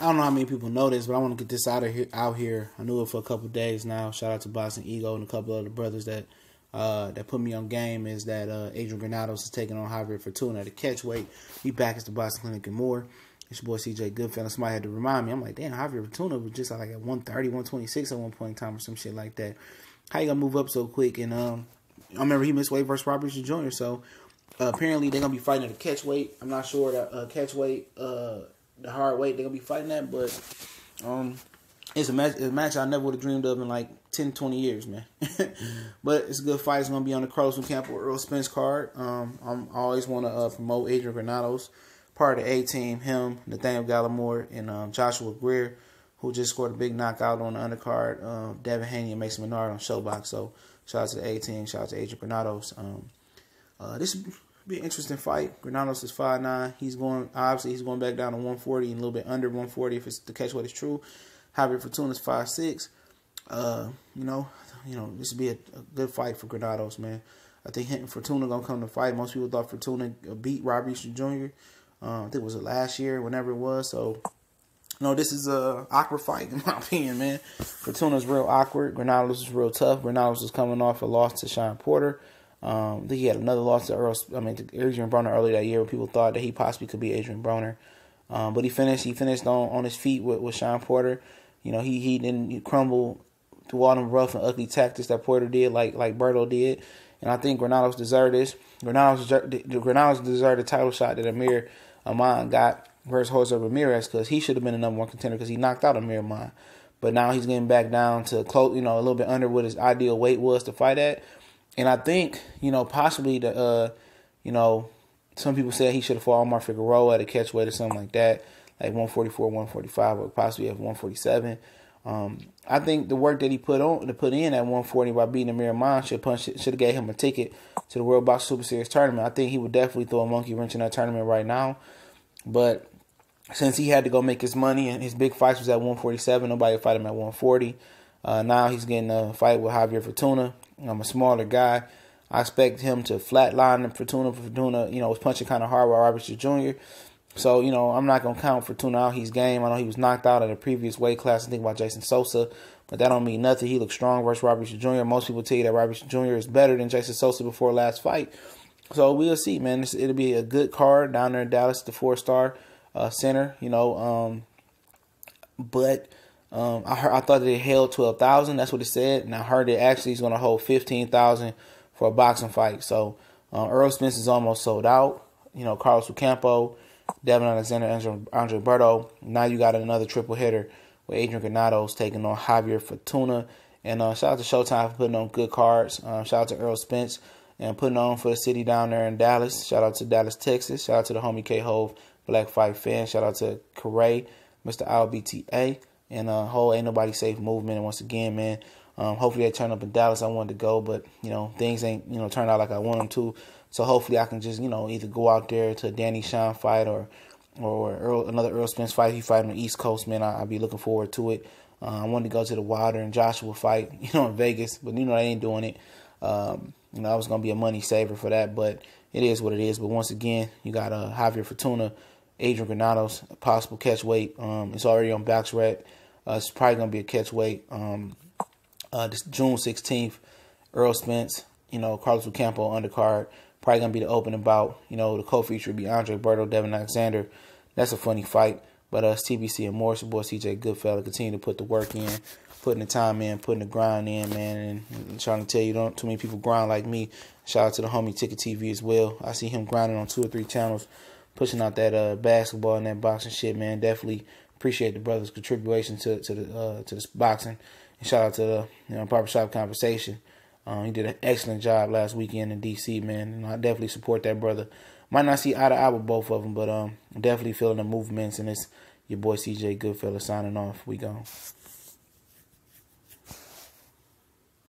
don't know how many people know this, but I want to get this out here. I knew it for a couple of days now. Shout out to Boxing Ego and a couple of the brothers that put me on game. Is that Adrian Granados is taking on Javier Fortuna at the catch weight. We back at the Boxing Clinic and more. It's your boy CJ Goodfellas. Somebody had to remind me. I'm like, damn, Javier Fortuna was just like at 130, 126 at one point in time or some shit like that. How you gonna move up so quick? And I remember he missed weight versus Robert Jr. So apparently they're gonna be fighting at the catch weight. I'm not sure that catch weight, the hard weight they're gonna be fighting at, but it's a match I never would have dreamed of in like 10, 20 years, man. But it's a good fight. It's gonna be on the Carlos Ocampo Earl Spence card. I always want to promote Adrian Granados, part of the A team. Him, Nathaniel Gallimore, and Joshua Greer, who just scored a big knockout on the undercard. Devin Haney and Mason Menard on Showbox. So shout out to the A team. Shout out to Adrian Granados. This will be an interesting fight. Granados is 5'9". He's going back down to 140 and a little bit under 140 if it's the catch weight is true. Javier Fortuna is 5'6". This would be a good fight for Granados, man. I think Fortuna gonna come to fight. Most people thought Fortuna beat Robert Jr. I think it was last year, whenever it was. So, this is a awkward fight in my opinion, man. Fortuna's real awkward. Granados is real tough. Granados is coming off a loss to Sean Porter. I think he had another loss to Adrian Broner earlier that year, when people thought that he possibly could be Adrian Broner. But he finished on his feet with Sean Porter. He didn't crumble through all them rough and ugly tactics that Porter did, like Berto did. And I think Granados deserved this. Granados deserved the title shot that Amir Ahman got versus Jose Ramirez, because he should have been the number one contender because he knocked out Amir Ahman. But now he's getting back down to close, a little bit under what his ideal weight was to fight at. And I think, possibly some people said he should have fought Omar Figueroa at a catch weight or something like that, like 144, 145, or possibly at 147. I think the work that he put in at 140 by beating Amir Ahman should have gave him a ticket to the World Box Super Series tournament. I think he would definitely throw a monkey wrench in that tournament right now. But since he had to go make his money and his big fights was at 147, nobody would fight him at 140. Now he's getting a fight with Javier Fortuna. I'm a smaller guy. I expect him to flatline Fortuna. Fortuna, was punching kind of hard with Robert Jr. So, I'm not going to count Fortuna out. He's game. I know he was knocked out in a previous weight class. I think about Jason Sosa, but that don't mean nothing. He looks strong versus Robert Jr. Most people tell you that Robert Jr. is better than Jason Sosa before last fight. So we'll see, man. It'll be a good card down there in Dallas, the 4-star center. But I thought that it held 12,000. That's what it said. And I heard it actually is going to hold 15,000 for a boxing fight. So Earl Spence is almost sold out. Carlos Ocampo, Devin Alexander, Andre Berto. Now you got another triple hitter with Adrian Granados taking on Javier Fortuna. And shout out to Showtime for putting on good cards. Shout out to Earl Spence and putting on for the city down there in Dallas. Shout out to Dallas, Texas. Shout out to the homie K-Hove, Black Fight fan. Shout out to Corey, Mr. LBTA, and whole Ain't Nobody Safe movement. And once again, man, hopefully they turn up in Dallas. I wanted to go, but, things ain't, turned out like I want them to. So hopefully I can just, either go out there to a Danny Shawn fight or another Earl Spence fight. He fighting on the East Coast, man. I'll be looking forward to it. I wanted to go to the Wilder and Joshua fight, in Vegas, but, they ain't doing it. I was going to be a money saver for that, but it is what it is. But once again, you got Javier Fortuna, Adrian Granados, possible catch weight. It's already on BoxRec. It's probably going to be a catch weight. This June 16th, Earl Spence, Carlos Ocampo undercard. Probably going to be the opening bout. The co-feature would be Andre Berto, Devin Alexander. That's a funny fight. But it's TBC and more. It's your boy CJ Goodfellas. Continue to put the work in, putting the time in, putting the grind in, man. And trying to tell you, don't too many people grind like me. Shout out to the homie Ticket TV as well. I see him grinding on 2 or 3 channels, pushing out that basketball and that boxing shit, man. Definitely appreciate the brother's contribution to this boxing. And shout out to the Barbershop Conversation. He did an excellent job last weekend in D.C., man. And I definitely support that brother. Might not see eye to eye with both of them, but I'm definitely feeling the movements. And it's your boy CJ Goodfellas signing off. We gone.